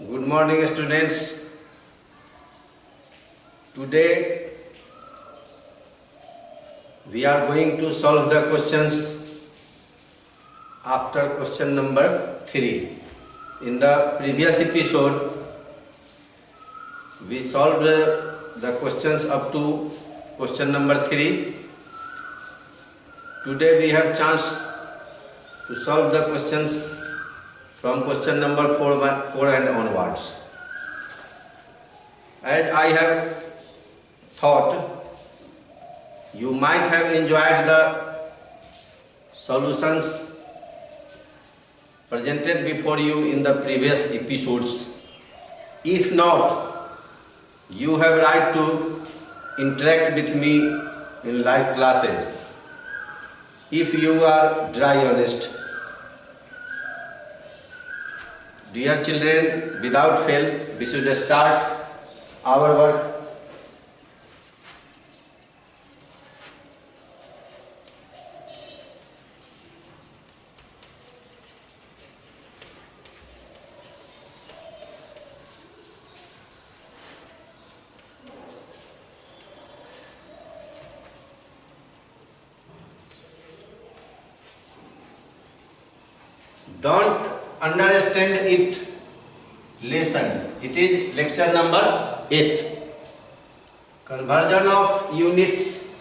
Good morning, students. Today we are going to solve the questions after question number 3. In the previous episode, we solved the questions up to question number 3. Today we have chance to solve the questions from question number 4 and onwards. As I have thought, you might have enjoyed the solutions presented before you in the previous episodes. If not, you have right to interact with me in live classes if you are dry honest. Dear children, without fail, we should start our work. Don't understand it lesson. It is lecture number 8. Conversion of units.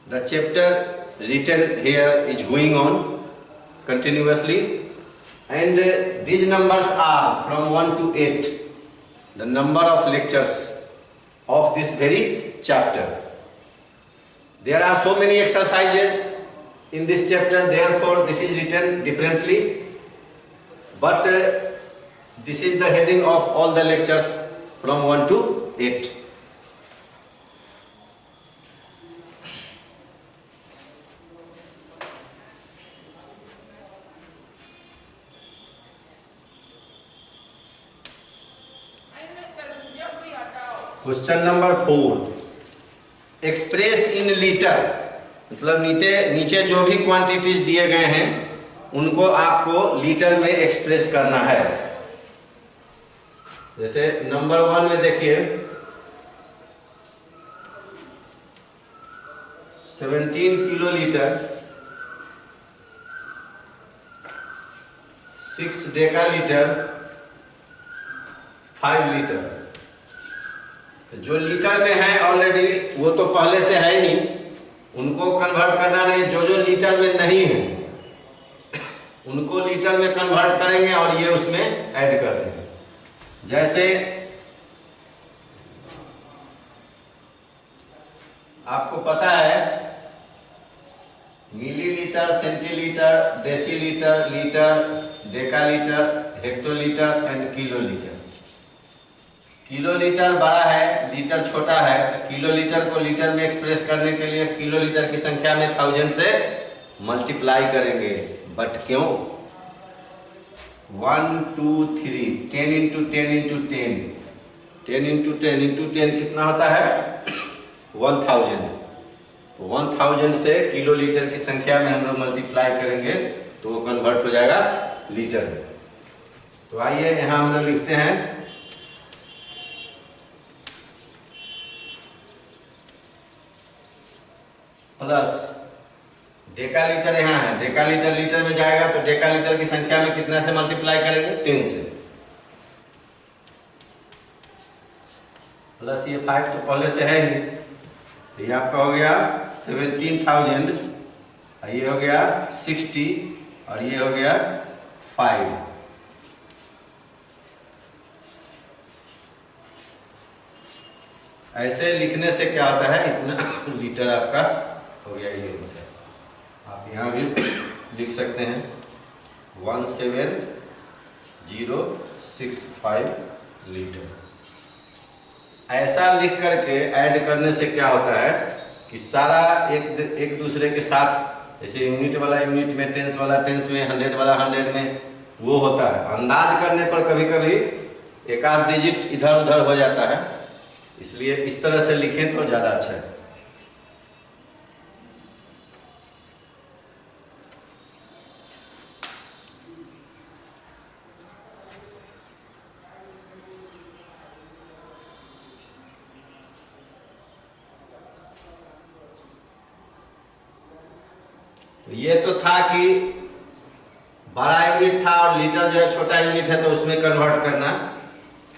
The chapter written here is going on continuously, and these numbers are from 1 to 8. The number of lectures of this very chapter. There are so many exercises in this chapter, therefore this is written differently, but this is the heading of all the lectures from 1 to 8. Question number 4. Express in liter. मतलब नीचे जो भी quantities दिए गए हैं उनको आपको litre में एक्सप्रेस करना है. जैसे नंबर 1 में देखिए 17 kilo litre, 6 Deka litre, 5 litre. जो लीटर में है ऑलरेडी वो तो पहले से है ही, उनको कन्वर्ट करना नहीं. जो लीटर में नहीं है उनको लीटर में कन्वर्ट करेंगे और ये उसमें ऐड कर देंगे. जैसे आपको पता है millilitre, centilitre, decilitre, litre, decalitre, hectolitre and kilolitre. Kilolitre बड़ा है, लीटर छोटा है, तो किलोलीटर को लीटर में एक्सप्रेस करने के लिए किलोलीटर की संख्या में 1000 से मल्टीप्लाई करेंगे. बट क्यों? 1 2 3 10 इंटू 10 इंटू 10 10 इंटू 10 इंटू 10 कितना होता है? 1000. तो 1000 से किलोलीटर की संख्या में हम लोग मल्टीप्लाई करेंगे तो वो कन्वर्ट हो जाएगा लीटर में. तो आइए यहाँ हम लोग लिखते हैं प्लस डेकालीटर. यहाँ है डेकालीटर, लीटर में जाएगा तो डेकालीटर की संख्या में कितना से मल्टीप्लाई करेंगे? 10 से. प्लस ये 5 तो पहले से है ही. ये आपका हो गया 17,000, ये हो गया 60 और ये हो गया 5. ऐसे लिखने से क्या होता है? इतना लीटर आपका हो गया. ये आंसर आप यहाँ भी लिख सकते हैं 17065 लीटर. ऐसा लिख करके ऐड करने से क्या होता है कि सारा एक दूसरे के साथ, जैसे यूनिट वाला यूनिट में, टेंस वाला टेंस में, 100 वाला 100 में, वो होता है. अंदाज करने पर कभी कभी एक आध डिजिट इधर उधर हो जाता है, इसलिए इस तरह से लिखें तो ज़्यादा अच्छा है. ये तो था कि बड़ा यूनिट था और लीटर जो है छोटा यूनिट है, तो उसमें कन्वर्ट करना।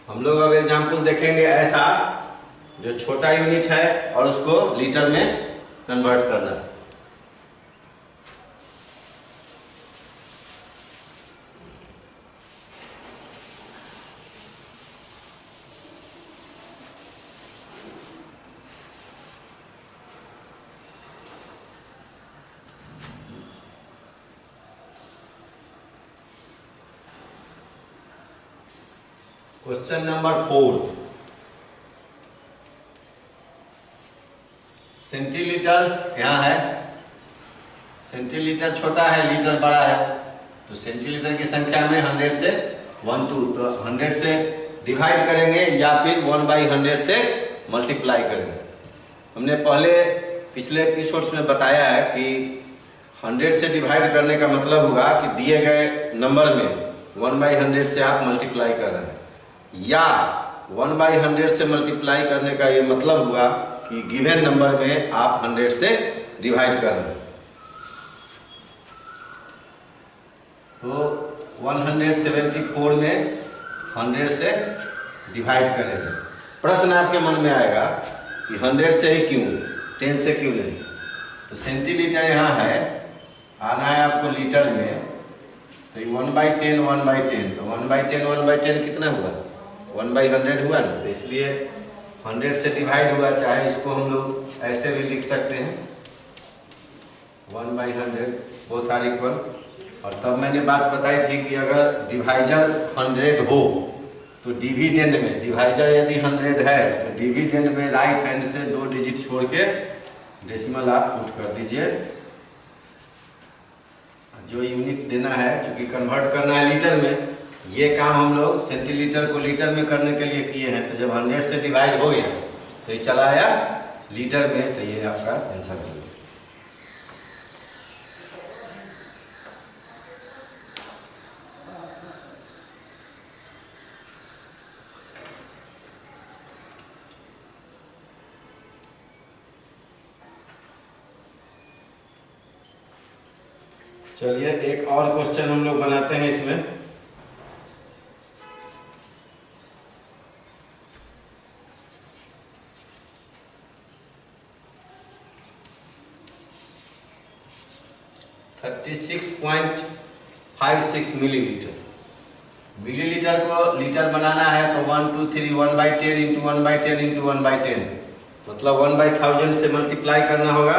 हम लोग अब एग्जाम्पल देखेंगे ऐसा, जो छोटा यूनिट है और उसको लीटर में कन्वर्ट करना। क्वेश्चन नंबर 4, सेंटीलीटर यहाँ है, सेंटीलीटर छोटा है, लीटर बड़ा है, तो सेंटीलीटर की संख्या में 100 से 1 2, तो 100 से डिवाइड करेंगे या फिर 1/100 से मल्टीप्लाई करेंगे। हमने पहले पिछले एपिसोड्स में बताया है कि 100 से डिवाइड करने का मतलब होगा कि दिए गए नंबर में 1/100 से आप मल्टीप्लाई कर रहे हैं, या 1/100 से मल्टीप्लाई करने का ये मतलब हुआ कि गिवन नंबर में आप 100 से डिवाइड कर रहे हैं। तो 174 में 100 से डिवाइड करेंगे। प्रश्न आपके मन में आएगा कि 100 से ही क्यों, 10 से क्यों नहीं? तो सेंटीलीटर यहाँ है, आना है आपको लीटर में, तो 1/10 1/10, तो 1/10 1/10 कितना हुआ? 1/100 हुआ ना, तो इसलिए 100 से डिवाइड हुआ। चाहे इसको हम लोग ऐसे भी लिख सकते हैं, 1/100 बोथ आर इक्वल। और तब मैंने बात बताई थी कि अगर डिवाइजर 100 हो तो डिविडेंड में, डिवाइजर यदि 100 है तो डिविडेंड में राइट हैंड से 2 डिजिट छोड़ के डेसिमल आप पुट कर दीजिए। जो यूनिट देना है, क्योंकि कन्वर्ट करना है लीटर में, ये काम हम लोग सेंटीलीटर को लीटर में करने के लिए किए हैं। तो जब 100 से डिवाइड हो गया तो ये चला आया लीटर में, तो ये आपका आंसर हो गया। चलिए एक और क्वेश्चन हम लोग बनाते हैं इसमें। (36.56 मिलीलीटर। मिलीलीटर को लीटर बनाना है तो 1 2 3 1/10 इंटू 1/10 इंटू 1/10, मतलब 1/1000 से मल्टीप्लाई करना होगा।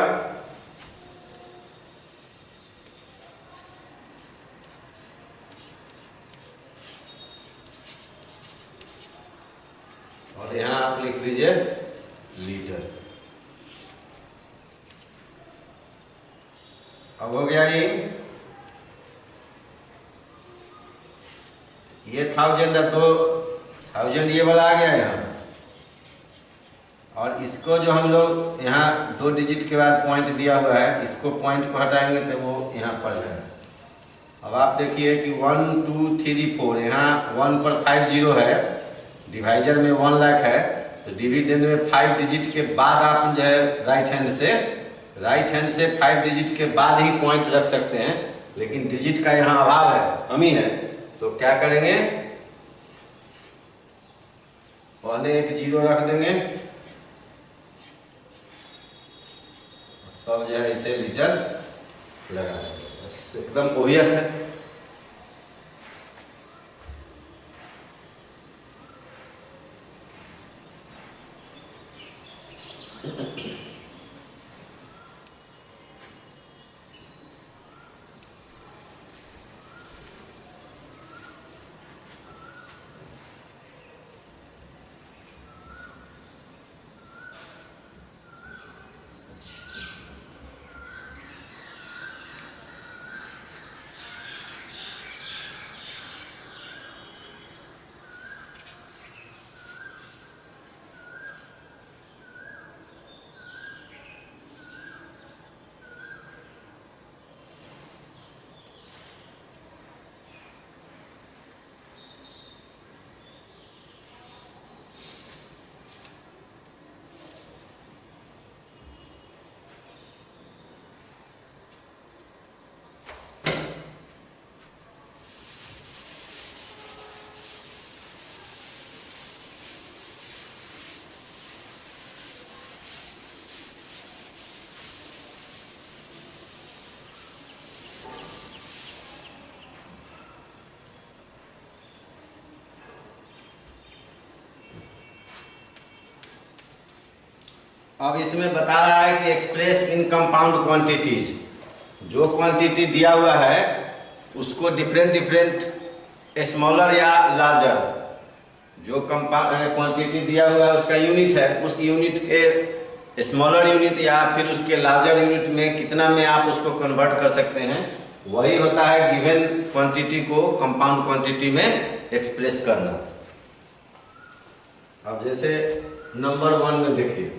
और यहाँ आप लिख दीजिए लीटर। अब हो गया ये 1000 है, तो 1000 ये वाला आ गया यहाँ, और इसको जो हम लोग यहाँ 2 डिजिट के बाद पॉइंट दिया हुआ है, इसको पॉइंट को हटाएंगे तो वो यहाँ पड़ जाएगा। अब आप देखिए कि 1 2 3 4, यहाँ 1 पर 50 है, डिवाइजर में 1 लाख है, तो डिविडेंड में 5 डिजिट के बाद आप जो है राइट हैंड से 5 डिजिट के बाद ही पॉइंट रख सकते हैं, लेकिन डिजिट का यहाँ अभाव है, कमी है। तो क्या करेंगे, पहले एक 0 रख देंगे, तब जो है इसे लीटर लगा देंगे। बस एकदम ओबियस है। अब इसमें बता रहा है कि एक्सप्रेस इन कंपाउंड क्वांटिटीज, जो क्वांटिटी दिया हुआ है उसको डिफरेंट डिफरेंट स्मॉलर या लार्जर, जो क्वांटिटी दिया हुआ है उसका यूनिट है, उस यूनिट के स्मॉलर यूनिट या फिर उसके लार्जर यूनिट में कितना में आप उसको कन्वर्ट कर सकते हैं, वही होता है गिवन क्वांटिटी को कंपाउंड क्वांटिटी में एक्सप्रेस करना। अब जैसे नंबर 1 में देखिए,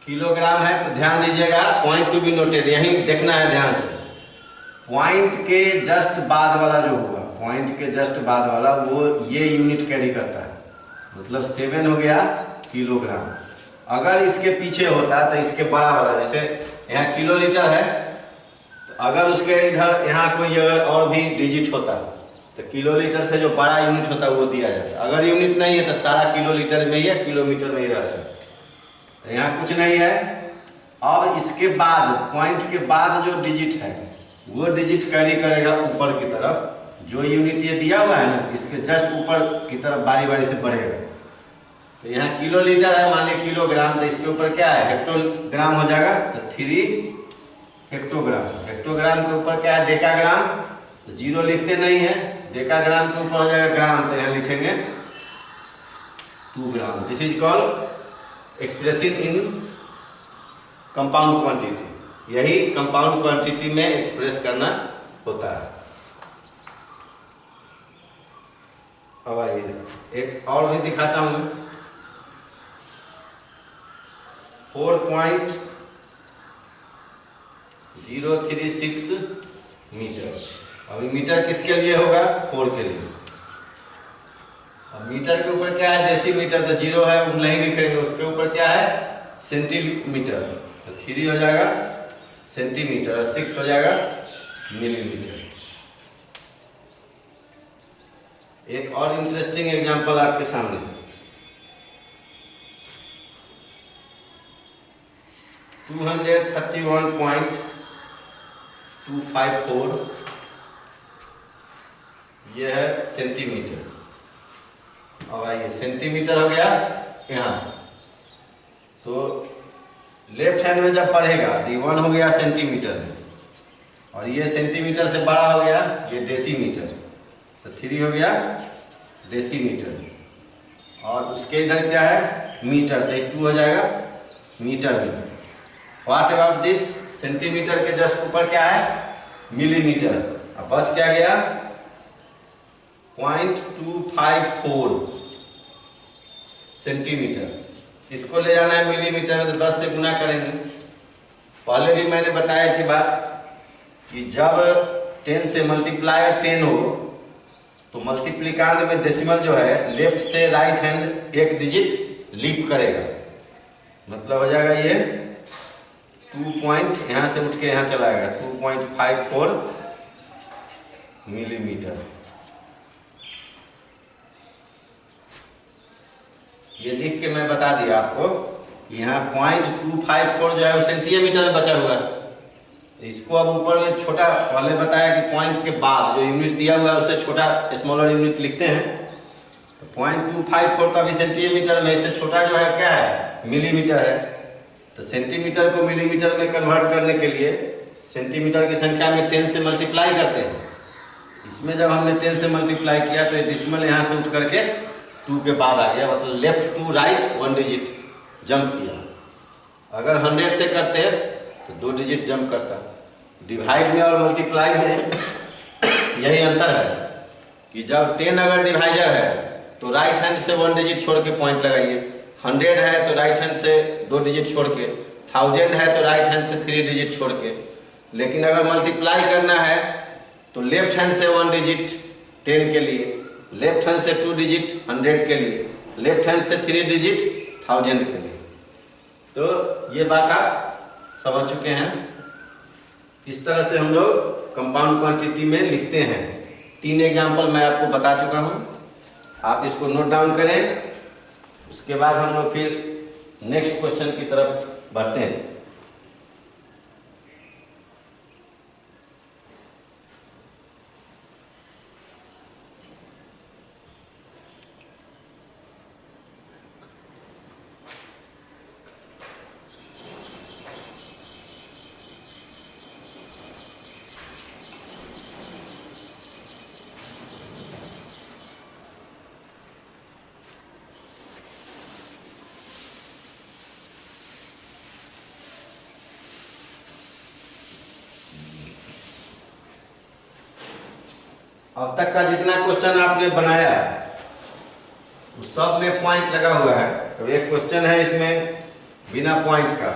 किलोग्राम है तो ध्यान दीजिएगा, पॉइंट टू बी नोटेड, यही देखना है ध्यान से। पॉइंट के जस्ट बाद वाला जो होगा, पॉइंट के जस्ट बाद वाला वो ये यूनिट कैरी करता है, मतलब 7 हो गया किलोग्राम। अगर इसके पीछे होता तो इसके बड़ा वाला, जैसे यहाँ किलोलीटर है, तो अगर उसके इधर यहाँ कोई अगर और भी डिजिट होता तो किलोलीटर से जो बड़ा यूनिट होता है वो दिया जाता। अगर यूनिट नहीं है तो सारा किलोलीटर में ही है, किलोमीटर में ही रहता है। तो यहाँ कुछ नहीं है। अब इसके बाद, पॉइंट के बाद जो डिजिट है वो डिजिट कैरी करेगा ऊपर की तरफ, जो यूनिट ये दिया हुआ है ना, इसके जस्ट ऊपर की तरफ बारी बारी से बढ़ेगा। तो यहाँ किलोलीटर है, मान लीजिए किलोग्राम, तो इसके ऊपर क्या है, हेक्टोग्राम हो जाएगा, तो 3 हेक्टोग्राम। हेक्टोग्राम के ऊपर क्या है, डेकाग्राम, तो 0 लिखते नहीं है, डेकाग्राम के ऊपर हो जाएगा ग्राम, तो यहाँ लिखेंगे 2 gram. This is called expressing in compound quantity, यही कंपाउंड क्वांटिटी में एक्सप्रेस करना होता है। अब आइए एक और भी दिखाता हूं, 4.036 मीटर। अभी मीटर किसके लिए होगा, 4 के लिए। अब मीटर के ऊपर क्या है, डेसीमीटर, तो 0 है वो नहीं लिखेंगे, उसके ऊपर क्या है, सेंटीमीटर, तो 3 हो जाएगा सेंटीमीटर, 6 हो जाएगा मिलीमीटर। एक और इंटरेस्टिंग एग्जांपल आपके सामने, 231.254, यह है सेंटीमीटर। अब आइए, सेंटीमीटर हो गया यहाँ, तो लेफ्ट हैंड में जब पढ़ेगा तो ये 1 हो गया सेंटीमीटर में, और ये सेंटीमीटर से बड़ा हो गया ये डेसीमीटर, तो 3 हो गया डेसीमीटर। और उसके इधर क्या है, मीटर, तो 2 हो जाएगा मीटर में। व्हाट अबाउट दिस, सेंटीमीटर के जस्ट ऊपर क्या है, मिलीमीटर। अब बच क्या गया, 0.254 सेंटीमीटर। इसको ले जाना है मिलीमीटर में, तो 10 से गुना करेंगे। पहले भी मैंने बताया थी बात कि जब 10 से मल्टीप्लाई 10 हो तो मल्टीप्लिकांड में डेसिमल जो है लेफ्ट से राइट हैंड एक डिजिट लीप करेगा, मतलब हो जाएगा ये 2 पॉइंट, यहाँ से उठ के यहाँ चला जाएगा 2.54 मिलीमीटर। ये लिख के मैं बता दिया आपको, यहाँ 0.254 जो है वो सेंटीमीटर में बचा हुआ है। इसको अब ऊपर में छोटा, पहले बताया कि पॉइंट के बाद जो यूनिट दिया हुआ है उससे छोटा स्मॉलर यूनिट लिखते हैं, तो 0.254 का भी सेंटीमीटर में, इससे छोटा जो है क्या है, मिलीमीटर है। तो सेंटीमीटर को मिलीमीटर में कन्वर्ट करने के लिए सेंटीमीटर की संख्या में 10 से मल्टीप्लाई करते हैं। इसमें जब हमने 10 से मल्टीप्लाई किया तो डेसिमल यहाँ से उठ करके 2 के बाद आ गया, मतलब left to right 1 digit jump किया। अगर 100 से करते तो 2 डिजिट जंप करता। डिवाइड में और मल्टीप्लाई में यही अंतर है कि जब 10 अगर डिवाइजर है तो राइट हैंड से 1 डिजिट छोड़ के पॉइंट लगाइए, 100 है तो राइट हैंड से 2 डिजिट छोड़ के, 1000 है तो राइट हैंड से 3 डिजिट छोड़ के। लेकिन अगर मल्टीप्लाई करना है तो लेफ्ट हैंड से 1 डिजिट 10 के लिए, लेफ्ट हैंड से 2 डिजिट 100 के लिए, लेफ्ट हैंड से 3 डिजिट 1000 के लिए। तो ये बात आप समझ चुके हैं। इस तरह से हम लोग कंपाउंड क्वांटिटी में लिखते हैं। 3 एग्जाम्पल मैं आपको बता चुका हूं, आप इसको नोट डाउन करें। उसके बाद हम लोग फिर नेक्स्ट क्वेश्चन की तरफ बढ़ते हैं। अब तक का जितना क्वेश्चन आपने बनाया उस सब में पॉइंट लगा हुआ है। अब एक क्वेश्चन है इसमें बिना पॉइंट का।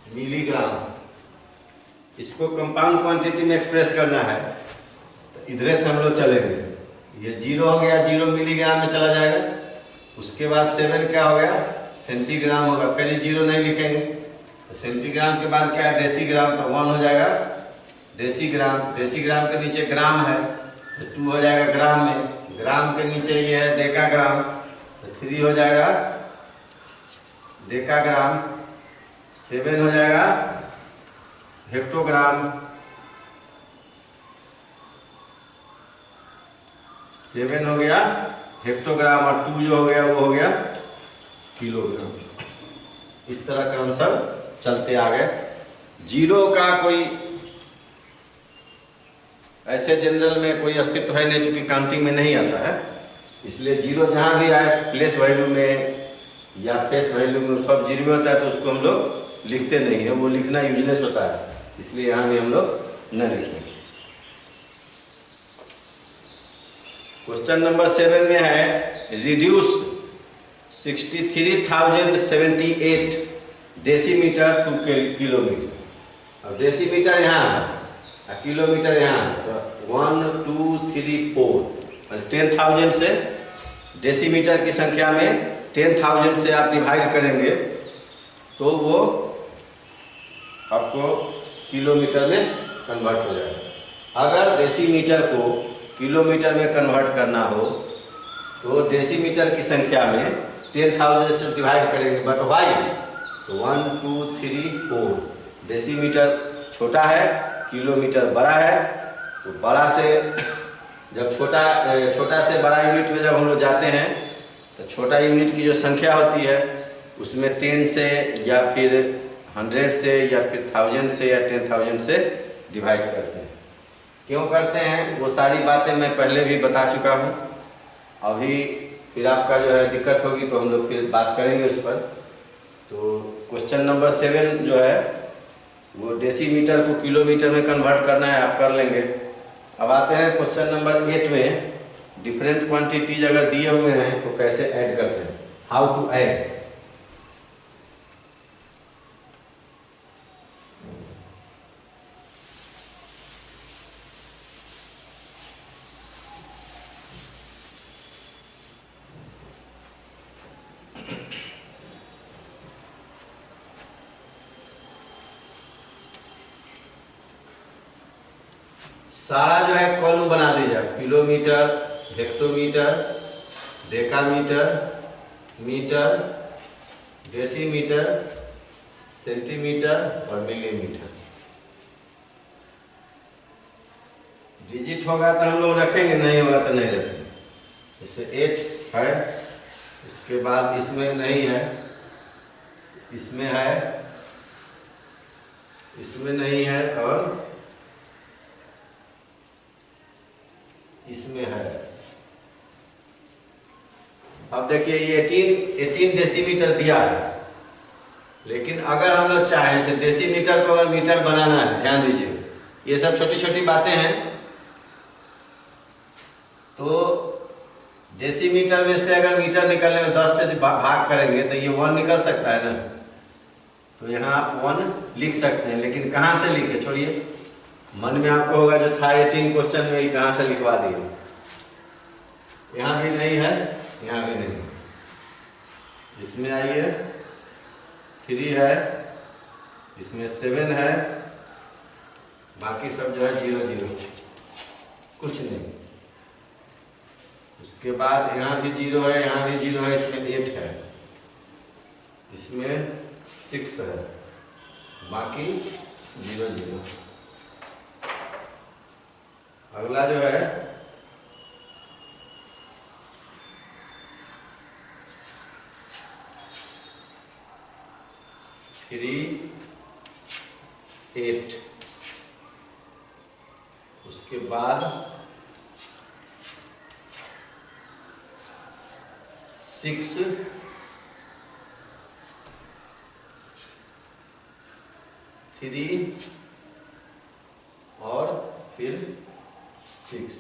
मिलीग्राम, इसको कंपाउंड क्वांटिटी में एक्सप्रेस करना है तो इधर से हम लोग चलेंगे। ये 0 हो गया, 0 मिलीग्राम में चला जाएगा। उसके बाद 7 क्या हो गया, सेंटीग्राम होगा। फिर 0 नहीं लिखेंगे तो सेंटीग्राम के बाद क्या है, डेसीग्राम, तो 1 हो जाएगा डेसीग्राम। डेसीग्राम के नीचे ग्राम है तो 2 हो जाएगा ग्राम में। ग्राम के नीचे ये है डेकाग्राम तो 3 हो जाएगा डेकाग्राम। 7 हो जाएगा हेक्टोग्राम। 7 हो गया हेक्टोग्राम और 2 जो हो गया वो हो गया किलोग्राम। इस तरह क्रम सब चलते आ गए। 0 का कोई ऐसे जनरल में कोई अस्तित्व है नहीं, चूंकि काउंटिंग में नहीं आता है, इसलिए 0 जहां भी आए प्लेस वैल्यू में या फेस वैल्यू में सब 0 होता है तो उसको हम लोग लिखते नहीं है, वो लिखना यूजलेस होता है, इसलिए यहाँ भी हम लोग न लिखेंगे। क्वेश्चन नंबर 7 में है रिड्यूस 63,078 डेसीमीटर टू किलोमीटर। अब डेसीमीटर यहाँ है और किलोमीटर यहाँ है तो 1 2 3 4 10,000 से डेसीमीटर की संख्या में 10,000 से आप डिवाइड करेंगे तो वो आपको किलोमीटर में कन्वर्ट हो जाएगा। अगर डेसीमीटर को किलोमीटर में कन्वर्ट करना हो तो डेसीमीटर की संख्या में 10,000 से डिवाइड करेंगे, बट वाई तो 1 2 3 4 डेसीमीटर छोटा है, किलोमीटर बड़ा है, तो बड़ा से जब छोटा से बड़ा यूनिट में जब हम लोग जाते हैं तो छोटा यूनिट की जो संख्या होती है उसमें 10 से या फिर 100 से या फिर 1000 से या 10,000 से डिवाइड करते हैं। क्यों करते हैं वो सारी बातें मैं पहले भी बता चुका हूँ। अभी फिर आपका जो है दिक्कत होगी तो हम लोग फिर बात करेंगे उस पर। तो क्वेश्चन नंबर 7 जो है वो डेसीमीटर को किलोमीटर में कन्वर्ट करना है, आप कर लेंगे। अब आते हैं क्वेश्चन नंबर 8 में। डिफरेंट क्वांटिटीज अगर दिए हुए हैं तो कैसे ऐड करते हैं, हाउ टू ऐड। सारा जो है कॉलम बना दीजिए, kilometre, hectometre, decametre, metre, decimetre, centimetre और मिलीमीटर। डिजिट होगा तो हम लोग रखेंगे, नहीं होगा तो नहीं रखेंगे। जैसे 8 है, इसके बाद इसमें नहीं है, इसमें है, इसमें नहीं है और इसमें है। अब देखिए ये 18 डेसीमीटर दिया है, लेकिन अगर हम लोग चाहें से डेसीमीटर को अगर मीटर बनाना है, ध्यान दीजिए ये सब छोटी छोटी बातें हैं। तो डेसीमीटर में से अगर मीटर निकलने में 10 से भाग करेंगे तो ये 1 निकल सकता है ना, तो यहाँ आप 1 लिख सकते हैं। लेकिन कहाँ से लिखे, छोड़िए, मन में आपको होगा जो था 18 क्वेश्चन में ही कहाँ से लिखवा दिए। यहाँ भी नहीं है, यहाँ भी नहीं। इसमें आइए 3 है, इसमें 7 है, बाकी सब जो है 0 0 कुछ नहीं। उसके बाद यहाँ भी 0 है, यहाँ भी 0 है, इसमें 8 है, इसमें 6 है, बाकी 0 0। अगला जो है थ्री 8, उसके बाद 6 3 और फिर 6।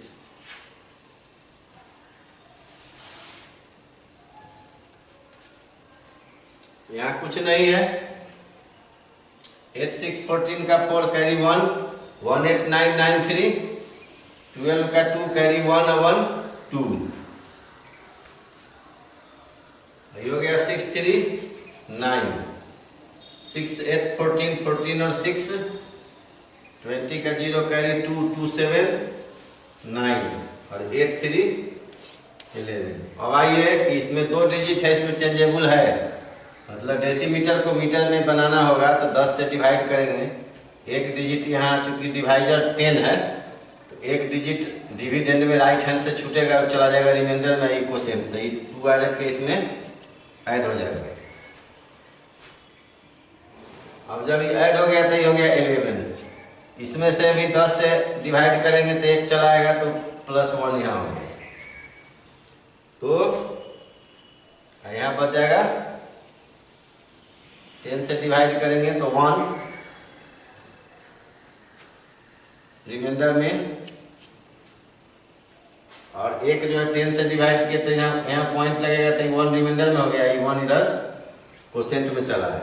यहाँ कुछ नहीं है। 8 6 14 का 4 कैरी 1 1 8 9 9 3 12 का 2 कैरी 1 1 2 ये हो गया 6 3 9 6 8 14 14 और 6 20 का 0 कैरी 2 2 7 9 और 8 3 11। अब आइए कि इसमें 2 डिजिट है, इसमें चेंजेबल है, मतलब डेसीमीटर को मीटर में बनाना होगा तो 10 से डिवाइड करेंगे। एक डिजिट यहाँ चूंकि डिवाइजर 10 है तो एक डिजिट डिविडेंड में राइट हैंड से छूटेगा और चला जाएगा रिमाइंडर में इक्वल, तो ये 2 आ जाके इसमें ऐड हो जाएगा। अब जब ये ऐड हो गया तो ये हो गया 11। इसमें से भी 10 से डिवाइड करेंगे तो 1 चला आएगा तो +1 यहाँ हो गया, तो यहाँ बच जाएगा। 10 से डिवाइड करेंगे तो 1 रिमाइंडर में, और एक जो है 10 से डिवाइड किए तो यहाँ पॉइंट लगेगा तो 1 रिमाइंडर में हो गया, 1 इधर क्वोशेंट में चला है,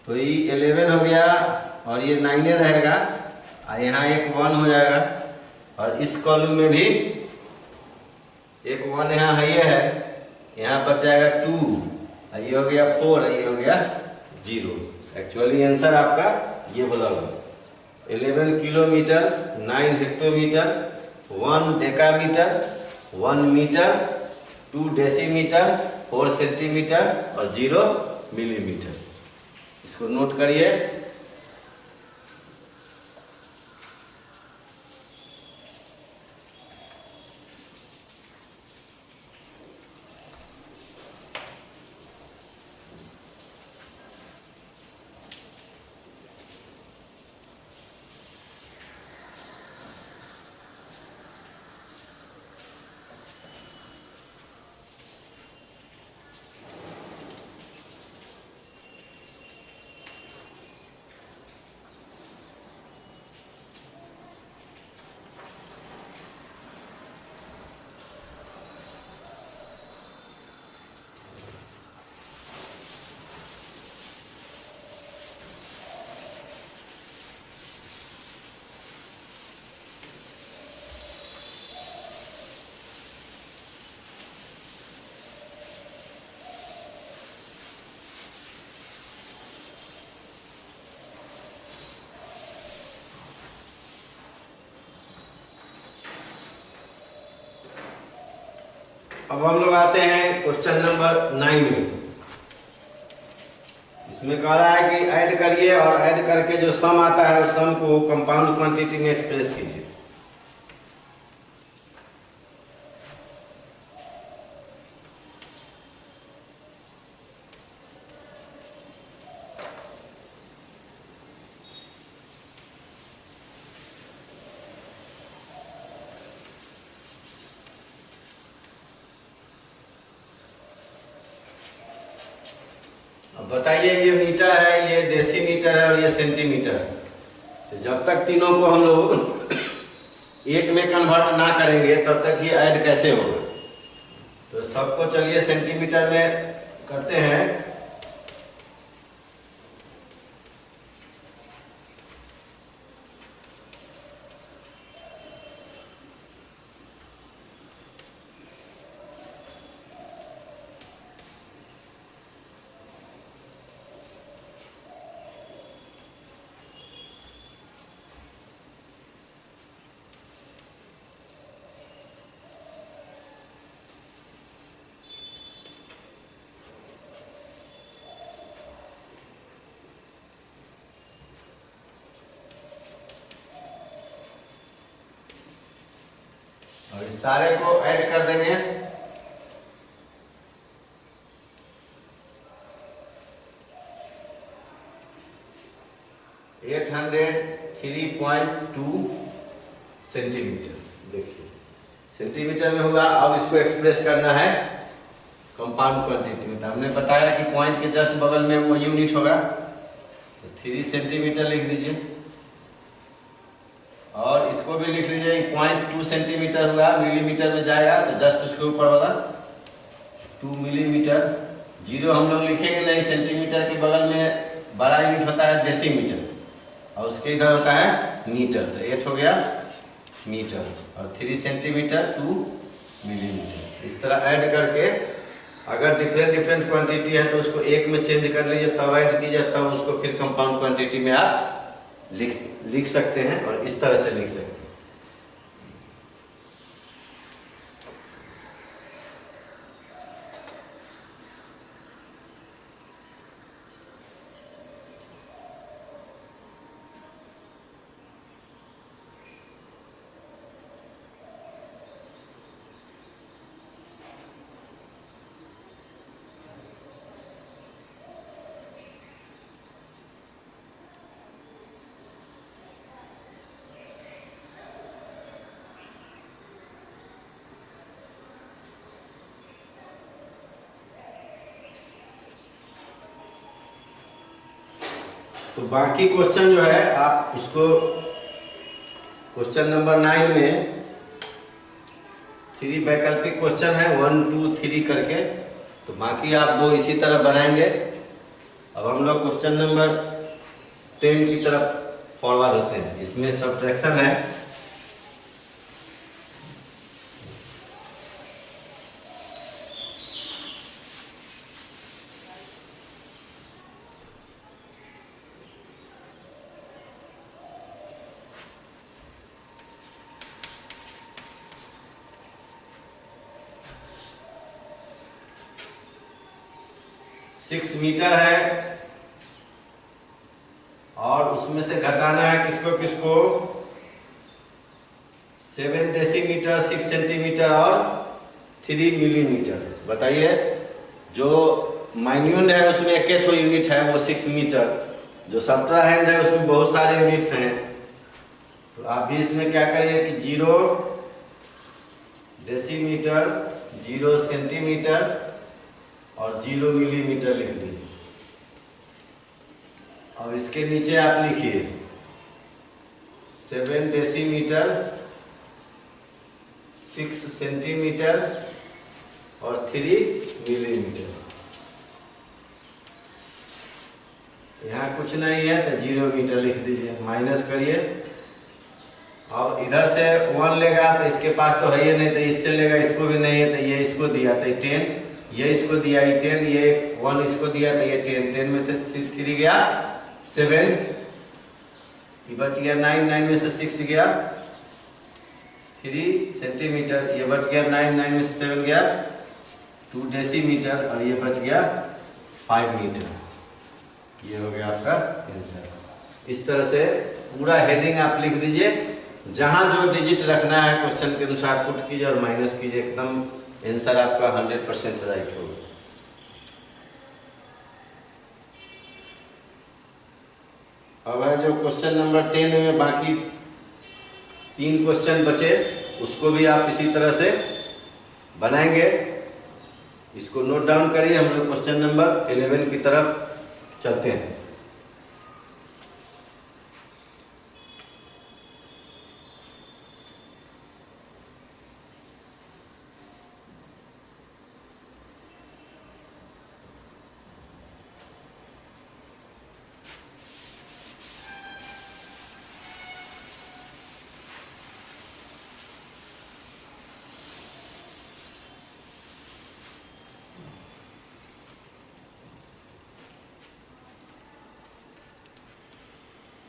तो ये 11 हो गया और ये 9 रहेगा और यहाँ एक 1 हो जाएगा, और इस कॉलम में भी एक 1 यहाँ है, यहाँ बच जाएगा 2, ये हो गया 4, ये हो गया 0। एक्चुअली आंसर आपका ये बोला हुआ 11 kilometre, 9 hectometre, 1 decametre, 1 metre, 2 decimetre, 4 centimetre और 0 मिलीमीटर। इसको नोट करिए। अब हम लोग आते हैं क्वेश्चन नंबर 9 में। इसमें कह रहा है कि ऐड करिए और ऐड करके जो सम आता है उस सम को कंपाउंड क्वांटिटी में एक्सप्रेस कीजिए। अब बताइए, ये मीटर है, ये डेसीमीटर है और ये सेंटीमीटर है, तो जब तक तीनों को हम लोग एक में कन्वर्ट ना करेंगे तब तक ये ऐड कैसे होगा। तो सबको चलिए सेंटीमीटर में करते हैं। और इस सारे को ऐड कर देंगे। (803.2 सेंटीमीटर। देखिए सेंटीमीटर में होगा। अब इसको एक्सप्रेस करना है कंपाउंड क्वांटिटी में। तो हमने बताया कि पॉइंट के जस्ट बगल में वो यूनिट होगा, तो 3 सेंटीमीटर लिख दीजिए। और इसको भी लिख लीजिए 0.2 सेंटीमीटर हुआ, मिलीमीटर में जाएगा तो जस्ट उसके ऊपर वाला 2 मिलीमीटर। जीरो हम लोग लिखेंगे नहीं, सेंटीमीटर के बगल में बड़ा यूनिट होता है डेसीमीटर, और उसके इधर होता है मीटर। तो 8 हो गया मीटर, और 3 सेंटीमीटर 2 मिलीमीटर। इस तरह ऐड करके अगर डिफरेंट क्वांटिटी है तो उसको एक में चेंज कर लीजिए, तब ऐड कीजिए, तब उसको फिर कंपाउंड क्वांटिटी में आप लिख सकते हैं, और इस तरह से लिख सकते हैं। तो बाकी क्वेश्चन जो है आप उसको क्वेश्चन नंबर 9 में 3 वैकल्पिक क्वेश्चन है 1 2 3 करके, तो बाकी आप 2 इसी तरह बनाएंगे। अब हम लोग क्वेश्चन नंबर 10 की तरफ फॉरवर्ड होते हैं। इसमें सब्ट्रैक्शन है। सिक्स मीटर है, और उसमें से घटाना है किसको किसको, 7 डेसीमीटर, 6 सेंटीमीटर और 3 मिलीमीटर। बताइए, जो माइन्यूट है उसमें एक यूनिट है वो 6 मीटर, जो सब्ट्राहैंड है उसमें बहुत सारे यूनिट्स हैं। तो आप भी इसमें क्या करिए कि 0 डेसीमीटर, 0 सेंटीमीटर और 0 मिलीमीटर लिख दीजिए। अब इसके नीचे आप लिखिए 7 डेसीमीटर, 6 सेंटीमीटर और 3 मिलीमीटर। यहाँ कुछ नहीं है तो 0 मीटर लिख दीजिए, माइनस करिए। अब इधर से 1 लेगा तो इसके पास तो है ही नहीं, तो इससे लेगा, इसको भी नहीं है तो ये इसको दिया तो 10, ये इसको दिया ये 10, ये 1 इसको दिया तो ये 10, 10 में से 3 गया 7, ये बच गया 9, 9 में से 6 गया 3 सेंटीमीटर, ये बच गया 9, 9 में से 7 गया 2 डेसीमीटर, और ये बच गया 5 मीटर। ये हो गया आपका आंसर। इस तरह से पूरा हेडिंग आप लिख दीजिए, जहां जो डिजिट रखना है क्वेश्चन के अनुसार पुट कीजिए और माइनस कीजिए, एकदम आंसर आपका 100% राइट होगा। अब है जो क्वेश्चन नंबर 10 में बाकी 3 क्वेश्चन बचे, उसको भी आप इसी तरह से बनाएंगे। इसको नोट डाउन करिए, हम लोग क्वेश्चन नंबर 11 की तरफ चलते हैं।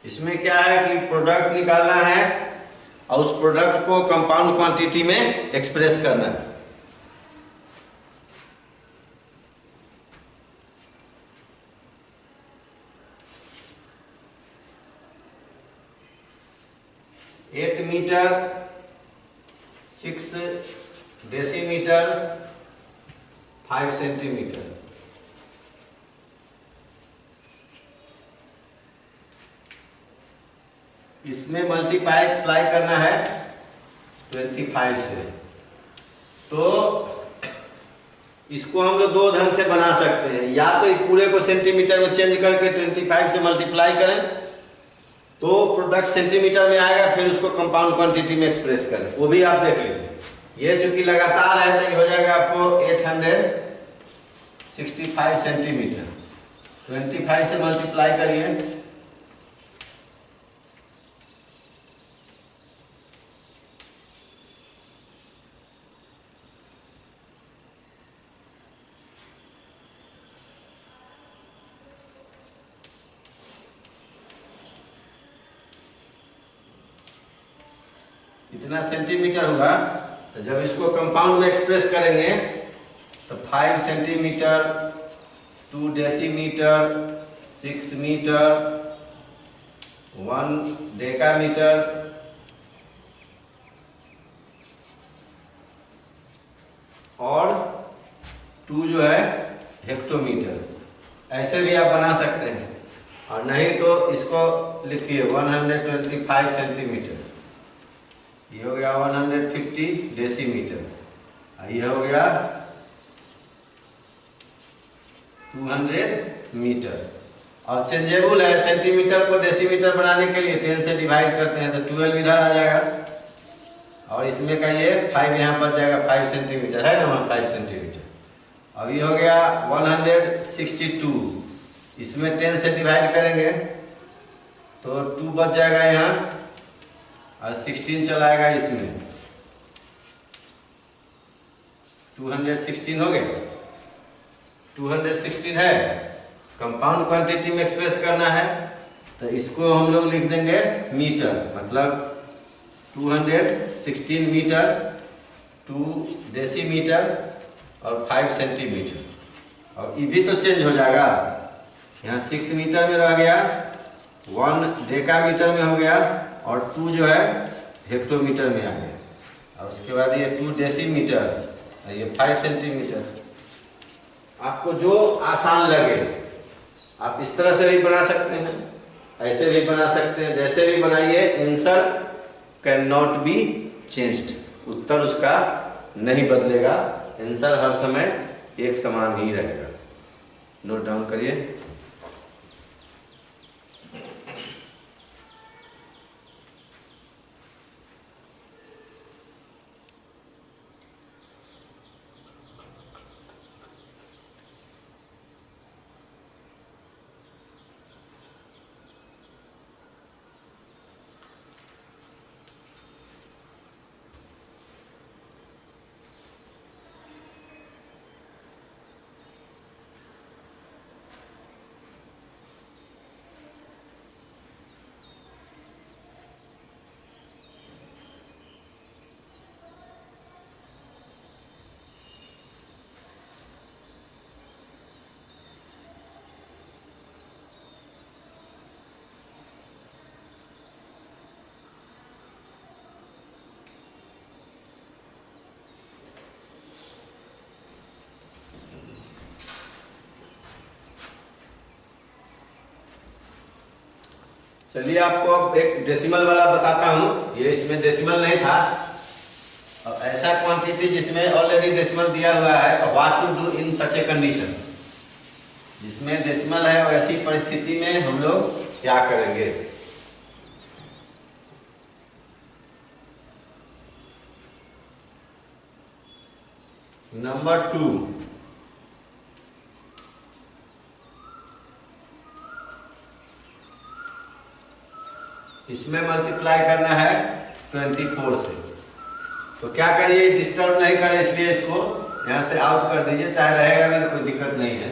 इसमें क्या है कि प्रोडक्ट निकालना है और उस प्रोडक्ट को कंपाउंड क्वांटिटी में एक्सप्रेस करना है। Eight metre, 6 decimetre, 5 centimetre. इसमें मल्टीप्लाई करना है 25 से। तो इसको हम लोग दो ढंग से बना सकते हैं, या तो ये पूरे को सेंटीमीटर में चेंज करके 25 से मल्टीप्लाई करें तो प्रोडक्ट सेंटीमीटर में आएगा, फिर उसको कंपाउंड क्वांटिटी में एक्सप्रेस करें, वो भी आप देख लीजिए। ये चूंकि लगातार है तो ये हो जाएगा आपको 865 सेंटीमीटर। 25 से मल्टीप्लाई करिए, इतना सेंटीमीटर हुआ। तो जब इसको कंपाउंड में एक्सप्रेस करेंगे तो 5 सेंटीमीटर, 2 डेसीमीटर, 6 मीटर, 1 डेकामीटर और 2 जो है हेक्टोमीटर, ऐसे भी आप बना सकते हैं। और नहीं तो इसको लिखिए 125 सेंटीमीटर, ये हो गया 150 डेसीमीटर, ये हो गया 200 मीटर। और चेंजेबल है, सेंटीमीटर को डेसीमीटर बनाने के लिए 10 से डिवाइड करते हैं तो 12 इधर आ जाएगा, और इसमें का ये 5 यहाँ पर जाएगा, 5 सेंटीमीटर है ना, 5 सेंटीमीटर। अब ये हो गया 162, इसमें 10 से डिवाइड करेंगे तो 2 बच जाएगा यहाँ, और 16 चलाएगा इसमें, 216 हो गया। 216 है, कंपाउंड क्वांटिटी में एक्सप्रेस करना है तो इसको हम लोग लिख देंगे मीटर, मतलब 216 मीटर, 2 डेसीमीटर और 5 सेंटीमीटर। और ये भी तो चेंज हो जाएगा, यहाँ 6 मीटर में रह गया, 1 डेकामीटर में हो गया, और 2 जो है हेक्टोमीटर में आ गया, और उसके बाद ये 2 डेसीमीटर, ये 5 सेंटीमीटर। आपको जो आसान लगे आप इस तरह से भी बना सकते हैं, ऐसे भी बना सकते हैं, जैसे भी बनाइए, answer cannot be changed, उत्तर उसका नहीं बदलेगा, आंसर हर समय एक समान ही रहेगा। नोट डाउन करिए। चलिए आपको अब एक डेसिमल वाला बताता हूँ, ये इसमें डेसिमल नहीं था। अब ऐसा क्वांटिटी जिसमें ऑलरेडी डेसिमल दिया हुआ है, what to do in such a condition, जिसमें डेसिमल है और ऐसी परिस्थिति में हम लोग क्या करेंगे। नंबर 2, इसमें मल्टीप्लाई करना है 24 से, तो क्या करिए, डिस्टर्ब नहीं करें, इसलिए इसको यहाँ से आउट कर दीजिए, चाहे रहेगा भी तो कोई दिक्कत नहीं है।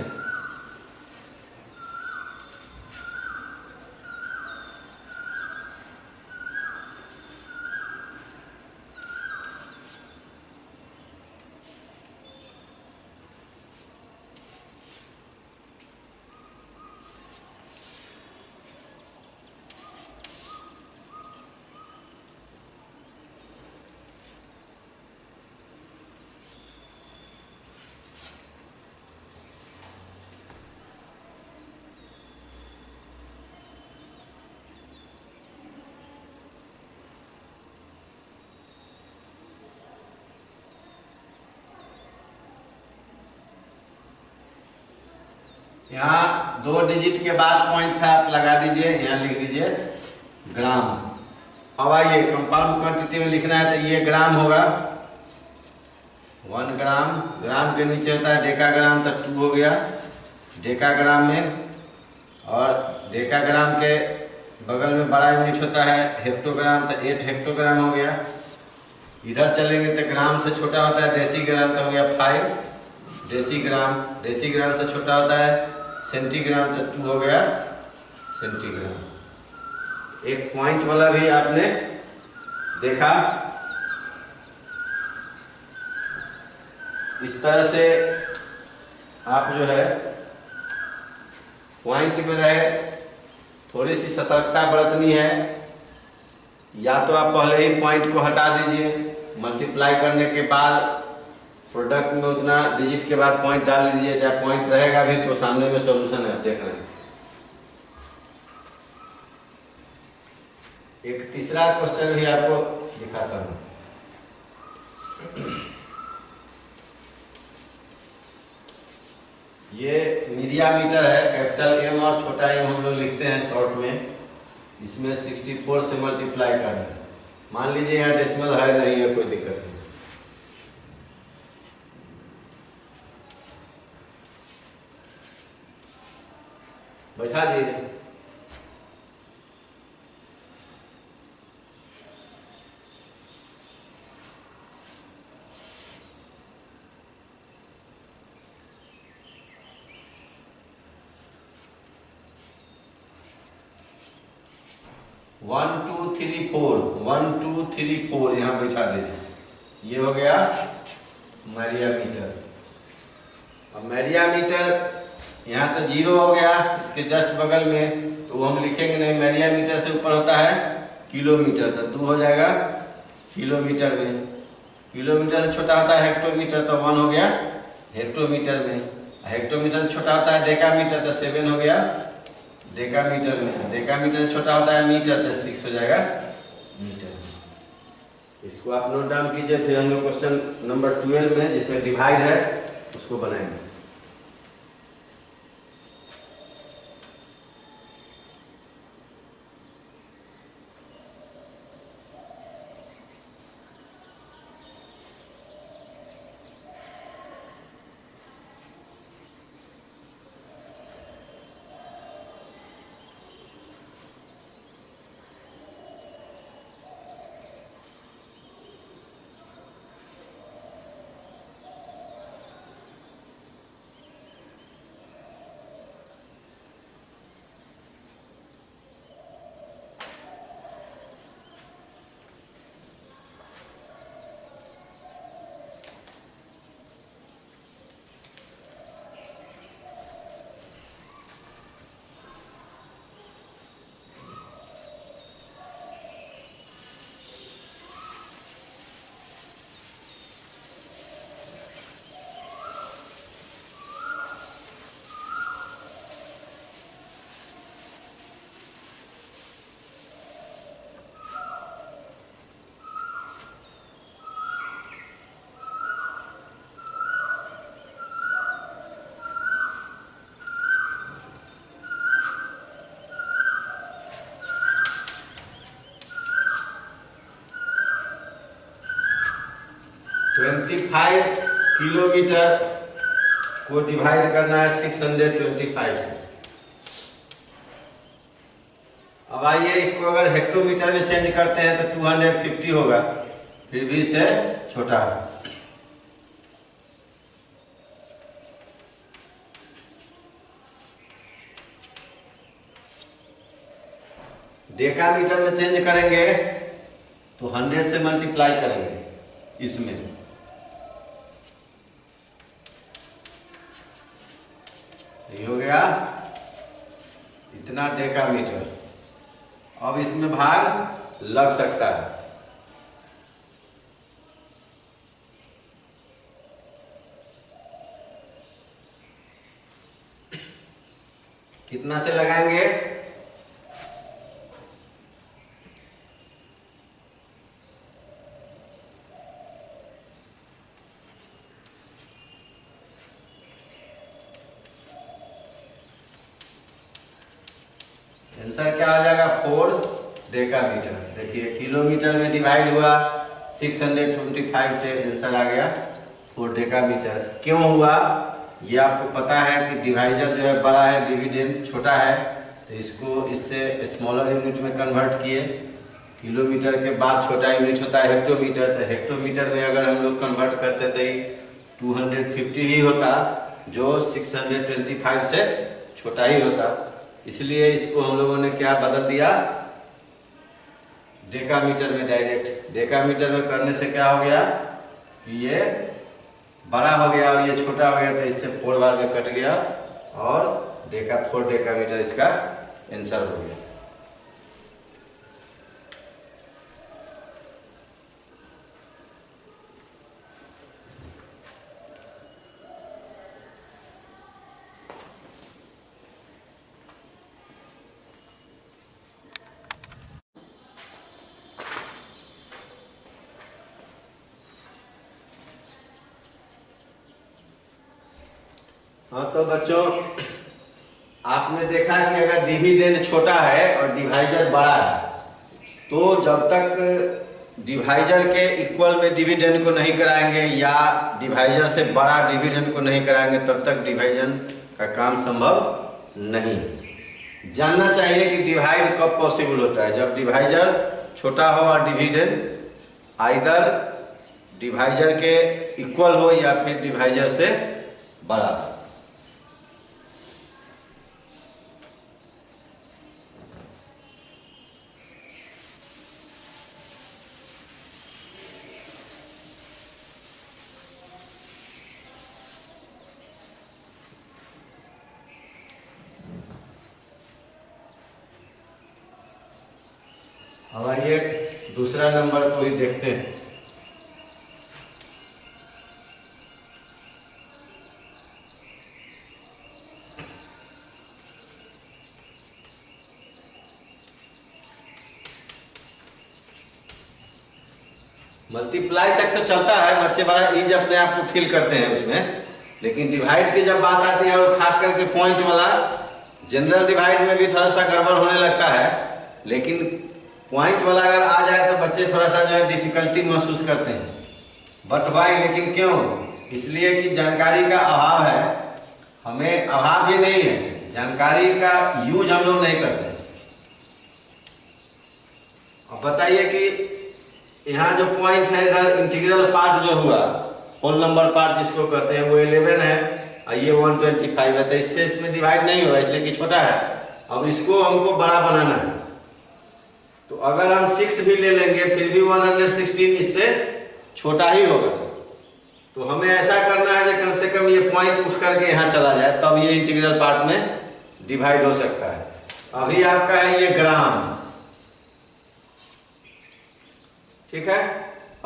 यहाँ 2 डिजिट के बाद पॉइंट था, आप लगा दीजिए, यहाँ लिख दीजिए ग्राम। अब आइए कंपाउंड क्वांटिटी में लिखना है तो ये ग्राम होगा 1 ग्राम। ग्राम के नीचे होता है डेकाग्राम, तो 2 हो गया डेकाग्राम में। और डेकाग्राम के बगल में बड़ा यूनिट होता है हेक्टोग्राम, तो 8 हेक्टोग्राम हो गया। इधर चलेंगे तो ग्राम से छोटा होता है डेसीग्राम, तो हो गया 5 डेसीग्राम। डेसीग्राम से छोटा होता है सेंटीग्राम, तो 2 हो गया सेंटीग्राम। एक पॉइंट वाला भी आपने देखा। इस तरह से आप जो है पॉइंट में रहे, थोड़ी सी सतर्कता बरतनी है। या तो आप पहले ही पॉइंट को हटा दीजिए, मल्टीप्लाई करने के बाद प्रोडक्ट में उतना डिजिट के बाद पॉइंट डाल दीजिए, या पॉइंट रहेगा भी तो सामने में सॉल्यूशन है, देख रहे हैं। एक तीसरा क्वेश्चन भी आपको दिखाता हूं। ये मीडिया मीटर है, कैपिटल एम और छोटा एम हम लोग लिखते हैं शॉर्ट में। इसमें 64 से मल्टीप्लाई करना है। मान लीजिए यहाँ डेसिमल है, नहीं है, कोई दिक्कत नहीं। बैठा दिए। वन टू थ्री फोर यहाँ बैठा दीजिए। ये हो गया मैरिया मीटर। अब मैरिया मीटर यहाँ तो 0 हो गया, इसके जस्ट बगल में, तो वो हम लिखेंगे नहीं। मैरिया मीटर से ऊपर होता है किलोमीटर, तो 2 हो जाएगा किलोमीटर में। किलोमीटर से छोटा होता है हेक्टोमीटर, तो 1 हो गया हेक्टोमीटर में। हेक्टोमीटर से छोटा होता है डेकामीटर, तो 7 हो गया डेकामीटर में। डेकामीटर से छोटा होता है मीटर, तो 6 हो जाएगा मीटर। इसको आप नोट डाउन कीजिए, फिर हम लोग क्वेश्चन नंबर 12 में जिसमें डिवाइड है उसको बनाएंगे। फाइव किलोमीटर को डिवाइड करना है 625 से। अब आइए इसको अगर हेक्टोमीटर में चेंज करते हैं तो 250 होगा, फिर भी इससे छोटा है। डेकामीटर में चेंज करेंगे तो 100 से मल्टीप्लाई करेंगे इसमें, ये हो गया इतना डेकामीटर। अब इसमें भाग लग सकता है। कितना से लगाएंगे? आंसर क्या हो जाएगा 4 डेकामीटर। देखिए किलोमीटर में डिवाइड हुआ 625 से आंसर आ गया 4 डेकामीटर। क्यों हुआ ये आपको पता है कि डिवाइजर जो है बड़ा है, डिविडेंड छोटा है, तो इसको इससे स्मॉलर यूनिट में कन्वर्ट किए। किलोमीटर के बाद छोटा यूनिट होता है हेक्टोमीटर, तो हेक्टोमीटर में अगर हम लोग कन्वर्ट करते तो 250 ही होता, जो 625 से छोटा ही होता। इसलिए इसको हम लोगों ने क्या बदल दिया, डेकामीटर में डायरेक्ट। डेकामीटर में करने से क्या हो गया कि ये बड़ा हो गया और ये छोटा हो गया, तो इससे 4 बार में कट गया और 4 डेकामीटर इसका आंसर हो गया। हाँ तो बच्चों आपने देखा कि अगर डिविडेंड छोटा है और डिवाइजर बड़ा है, तो जब तक डिवाइजर के इक्वल में डिविडेंड को नहीं कराएंगे या डिवाइजर से बड़ा डिविडेंड को नहीं कराएंगे, तब तक डिवाइजन का काम संभव नहीं। जानना चाहिए कि डिवाइड कब पॉसिबल होता है, जब डिवाइजर छोटा हो और डिविडेंड आइदर डिवाइजर के इक्वल हो या फिर डिवाइजर से बड़ा हो। अब आइए दूसरा नंबर को ही देखते हैं। मल्टीप्लाई तक तो चलता है, बच्चे बड़ा ईज अपने आप को फील करते हैं उसमें, लेकिन डिवाइड की जब बात आती है और खास करके पॉइंट वाला, जनरल डिवाइड में भी थोड़ा सा गड़बड़ होने लगता है, लेकिन पॉइंट वाला अगर आ जाए तो बच्चे थोड़ा सा जो है डिफिकल्टी महसूस करते हैं। बट वाई, लेकिन क्यों? इसलिए कि जानकारी का अभाव है। हमें अभाव भी नहीं है, जानकारी का यूज हम लोग नहीं करते। अब बताइए कि यहाँ जो पॉइंट है इधर इंटीग्रल पार्ट जो हुआ, होल नंबर पार्ट जिसको कहते हैं, वो 11 है और ये 125 है, तो इससे इसमें डिवाइड नहीं होगा इसलिए कि छोटा है। अब इसको हमको बड़ा बनाना है, तो अगर हम 6 भी ले लेंगे फिर भी 116 इससे छोटा ही होगा। तो हमें ऐसा करना है कि कम से कम ये पॉइंट उठ करके यहाँ चला जाए, तब ये इंटीग्रल पार्ट में डिवाइड हो सकता है। अभी आपका है ये ग्राम, ठीक है।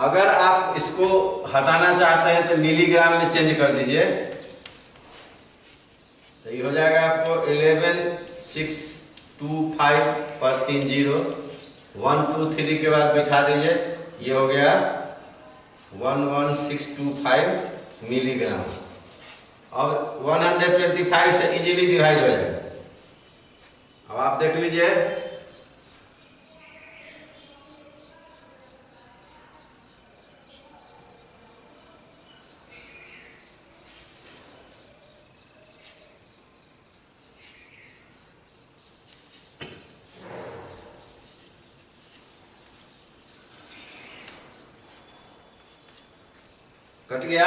अगर आप इसको हटाना चाहते हैं तो मिलीग्राम में चेंज कर दीजिए, तो ये हो जाएगा आपको 11625 पर 3 0, 1 2 3 के बाद बैठा दीजिए, ये हो गया 11625 मिलीग्राम। अब 125 से इजीली डिवाइड हो जाएगा। अब आप देख लीजिए, कट गया।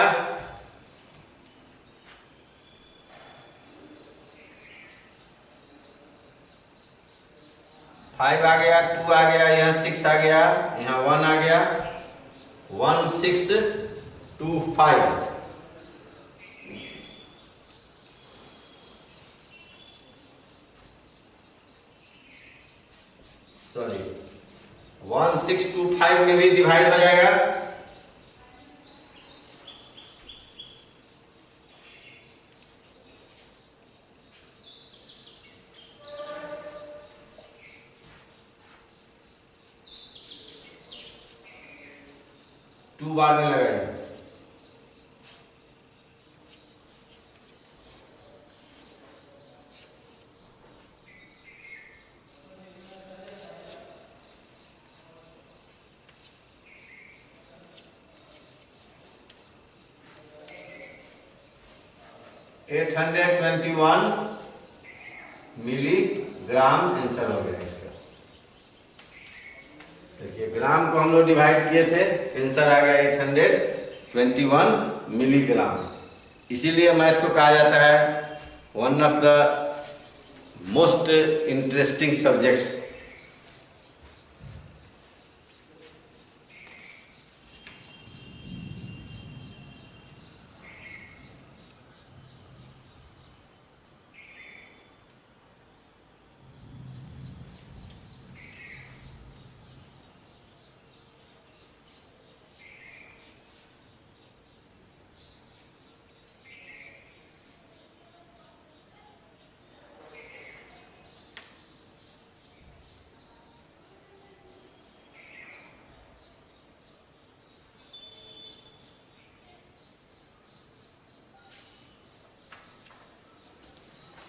फाइव आ गया, 2 आ गया, यहाँ 6 आ गया, यहाँ 1 आ गया, 1625। सॉरी 1625 में भी डिवाइड हो जाएगा। टू बार में लगाइए, 821 मिलीग्राम आंसर हो गया इसका। देखिए ग्राम को हम लोग डिवाइड किए थे, आंसर आ गया 821 मिलीग्राम। इसीलिए मैथ को कहा जाता है one of the most interesting subjects.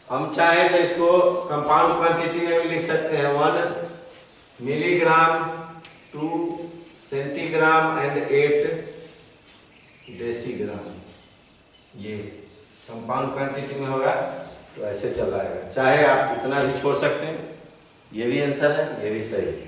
हम चाहे तो इसको कंपाउंड क्वांटिटी में भी लिख सकते हैं, 1 मिलीग्राम, 2 सेंटीग्राम एंड 8 डेसीग्राम। ये कंपाउंड क्वांटिटी में होगा तो ऐसे चल आएगा। चाहे आप इतना भी छोड़ सकते हैं, ये भी आंसर है, ये भी सही है।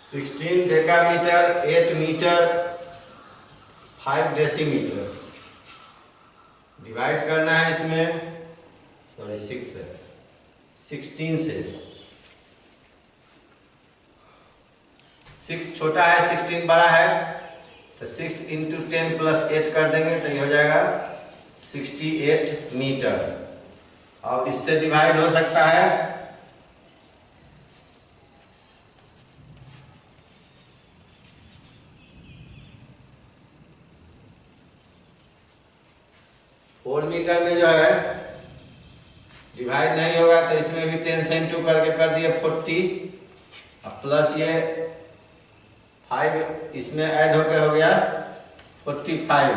Sixteen decametre, 8 metre, 5 decimetre. Divide करना है इसमें, सॉरी 6 है, 16 से। 6 छोटा है, 16 बड़ा है, तो 6 इंटू 10 प्लस 8 कर देंगे तो ये हो जाएगा 68 मीटर। अब इससे डिवाइड हो सकता है 4 मीटर में जो है डिवाइड नहीं होगा तो इसमें भी 10 से इंटू करके कर दिए 40, अब प्लस ये 5 इसमें ऐड होकर हो गया 45।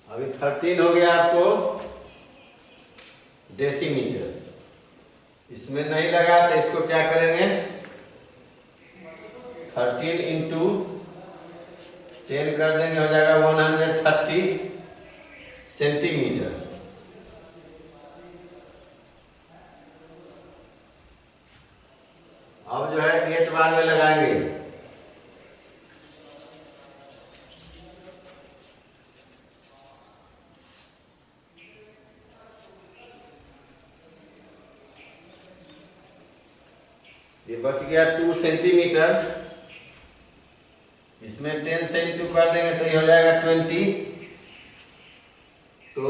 अभी 13 हो गया आपको डेसीमीटर। इसमें नहीं लगा तो इसको क्या करेंगे, 13 इंटू 10 कर देंगे, हो जाएगा 130 सेंटीमीटर। अब जो है 8 बार में लगाएंगे, ये बच गया 2 सेंटीमीटर। इसमें 10 से इंटू कर देंगे तो ये हो जाएगा 20, तो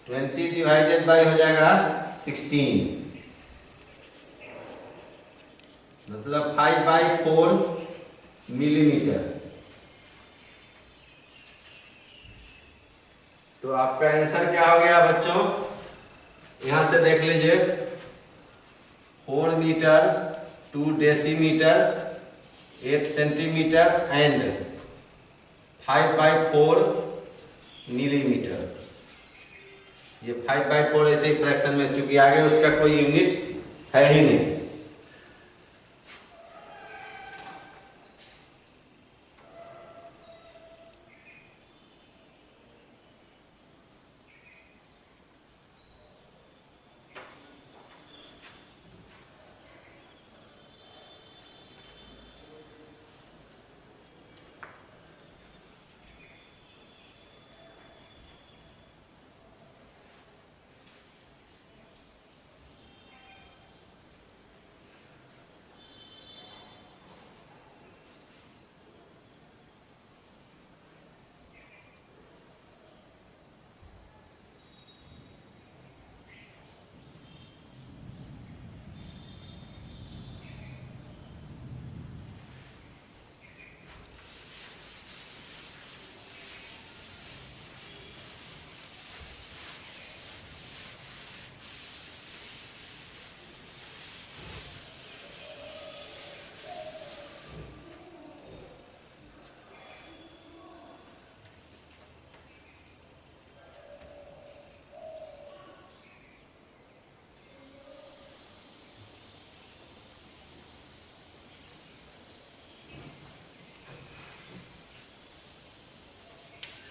20 डिवाइडेड बाय हो जाएगा 16, मतलब 5/4 मिलीमीटर। तो आपका आंसर क्या हो गया बच्चों, यहां से देख लीजिए, 4 metre, 2 decimetre, 8 centimetre and 5/4 millimetre. ये 5/4 ऐसे ही फ्रैक्शन में, क्योंकि आगे उसका कोई यूनिट है ही नहीं।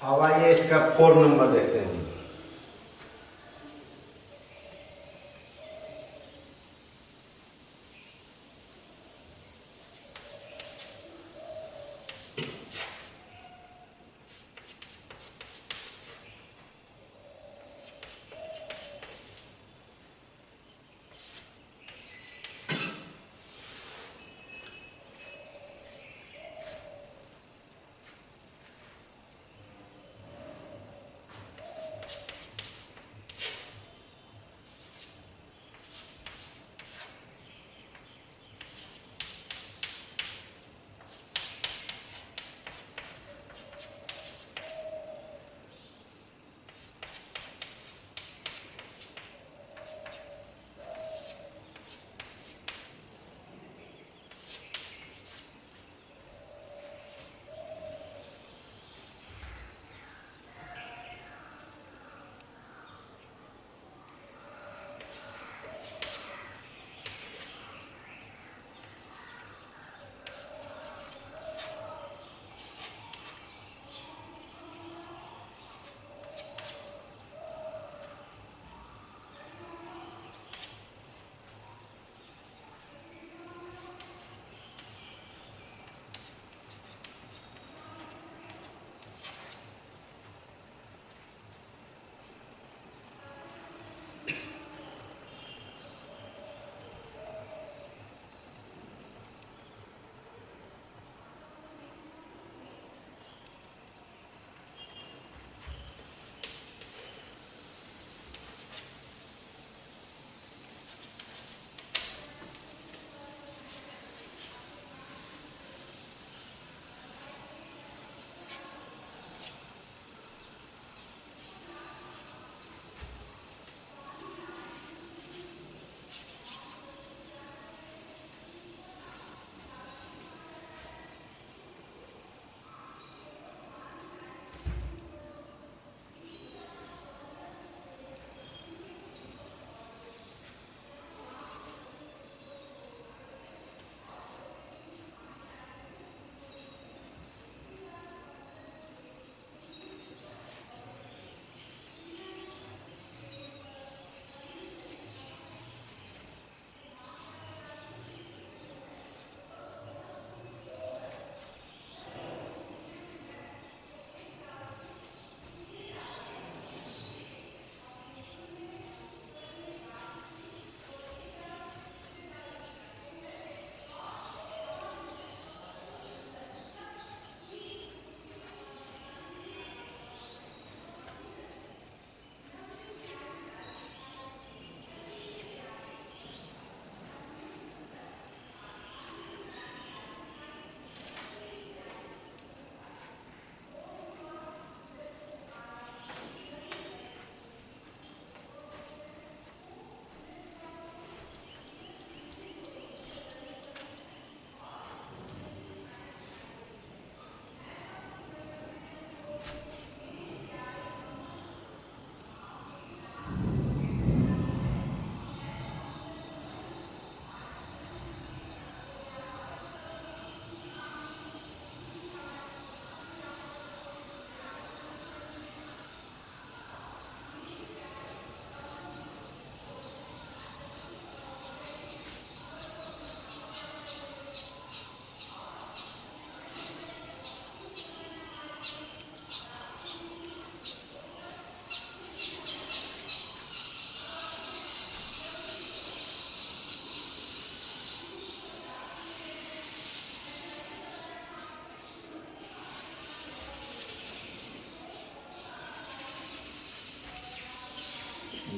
अब आइए इसका 4 नंबर देखते हैं।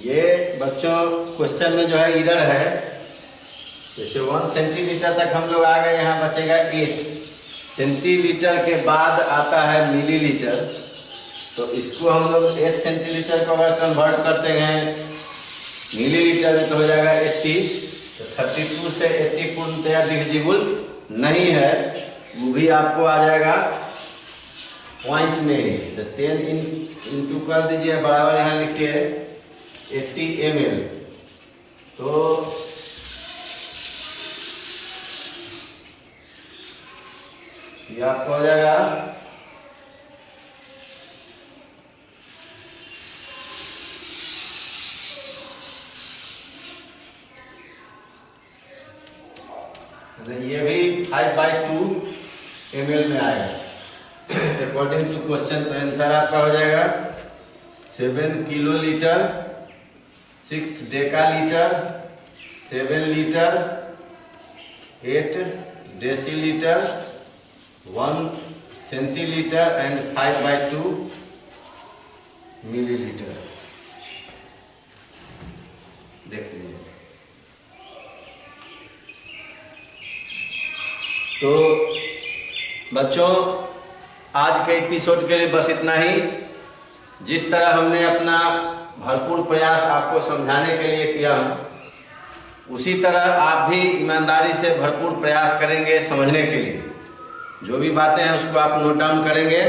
ये बच्चों क्वेश्चन में जो है एरर है, जैसे 1 सेंटीमीटर तक हम लोग आ गए, यहाँ बचेगा 8 सेंटीमीटर के बाद आता है मिलीलीटर, तो इसको हम लोग 8 सेंटीमीटर को अगर कन्वर्ट करते हैं मिलीलीटर में तो हो जाएगा 80, तो 32 से 80 पूर्णतया डिविजिबल नहीं है, वो भी आपको आ जाएगा पॉइंट में ही, तो 10 इंटू कर दीजिए, बराबर यहाँ लिखिए 80 ml, तो ये आपको हो जाएगा नहीं, ये भी 5/2 ml में आएगा। अकॉर्डिंग टू क्वेश्चन तो आंसर आपका हो जाएगा 7 kilolitre, 6 डेकालीटर, 7 litre, 8 decilitre, 1 centilitre and 5/2 millilitre. देख लीजिए। तो बच्चों, आज के एपिसोड के लिए बस इतना ही। जिस तरह हमने अपना भरपूर प्रयास आपको समझाने के लिए किया हूँ, उसी तरह आप भी ईमानदारी से भरपूर प्रयास करेंगे समझने के लिए। जो भी बातें हैं उसको आप नोट डाउन करेंगे।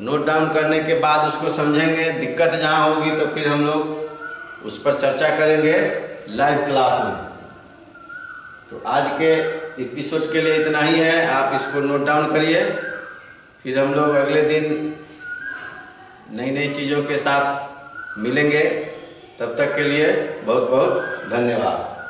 नोट डाउन करने के बाद उसको समझेंगे। दिक्कत जहाँ होगी तो फिर हम लोग उस पर चर्चा करेंगे लाइव क्लास में। तो आज के एपिसोड के लिए इतना ही है। आप इसको नोट डाउन करिए। फिर हम लोग अगले दिन नई नई चीज़ों के साथ मिलेंगे। तब तक के लिए बहुत बहुत धन्यवाद।